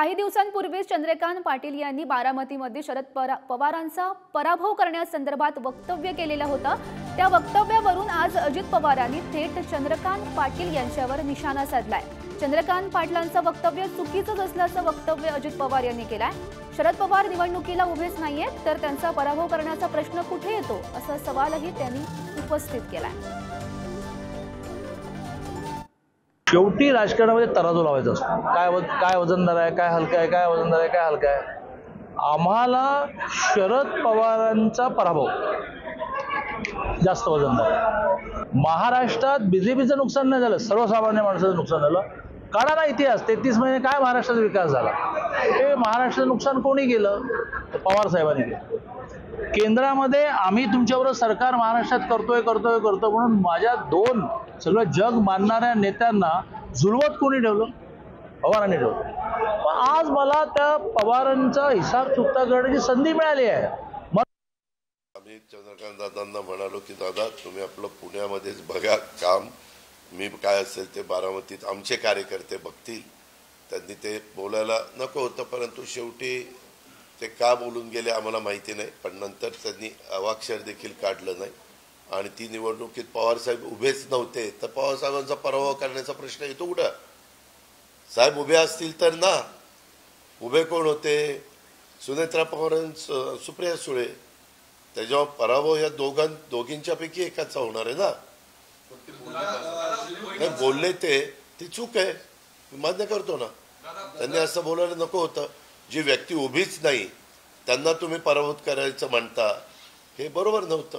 काही दिवसांपूर्वी चंद्रकांत पाटील यांनी बारामतीमध्ये शरद पवारांचा पराभव करण्यासंदर्भात वक्तव्य केलेलं होतं। त्या वक्तव्यावरून आज अजित पवारांनी थेट चंद्रकांत पाटील यांच्यावर निशाणा साधलाय। चंद्रकांत पाटलांचं वक्तव्य चुकीचं असल्याचं वक्तव्य अजित पवार यांनी केलंय। शरद पवार निवडणुकीला उभेच नाहीयेत तर त्यांचा पराभव करण्याचा प्रश्न कुठे येतो असा सवालही त्यांनी उपस्थित केलाय। शेवटी राजकारणामध्ये तराजू लावायचा असतो। काय वजनदार आहे, काय हलका आहे, काय वजनदार आहे, काय हलका आहे। आम्हाला शरद पवारांचा पराभव जास्त वजनदार आहे। महाराष्ट्रात बीजेपीचं नुकसान नाही झालं, सर्वसामान्य माणसाचं नुकसान झालं। काढा ना इतिहास, 33 महिने काय महाराष्ट्राचा विकास झाला। हे महाराष्ट्राचं नुकसान कोणी केलं? पवार साहेबांनी केलं। केंद्रामध्ये आम्ही तुमच्याबरोबर सरकार महाराष्ट्रात करतो म्हणून माझ्या दोन सगळं जग मानणाऱ्या नेत्यांना जुळवत कोणी ठेवलं? पवारांनी ठेवलं। पण आज मला त्या पवारांचा हिसाब चुकता करण्याची संधी मिळाली आहे। आम्ही चंद्रकांत दादांना म्हणालो की दादा तुम्ही आपलं पुण्यामध्येच बघा काम, मी काय असेल ते बारामतीत आमचे कार्यकर्ते बघतील। त्यांनी ते बोलायला नको होतं, परंतु शेवटी ते का बोलून गेले आम्हाला माहिती नाही। पण नंतर त्यांनी अवाक्षर देखील काढलं नाही आणि ती निवडणुकीत पवारसाहेब उभेच नव्हते तर पवारसाहेबांचा पराभव करण्याचा प्रश्न येतो कुठं? साहेब उभे असतील तर ना, उभे कोण होते? सुनेत्रा पवार, सुप्रिया सुळे। त्याच्यावर पराभव या दोघींच्या पैकी एकाचा होणार आहे ना। नाही बोलले ते चूक आहे, मान्य करतो ना। त्यांनी असं बोलायला नको होतं। जी व्यक्ती उभीच नाही त्यांना तुम्ही पराभूत करायचं म्हणता, हे बरोबर नव्हतं।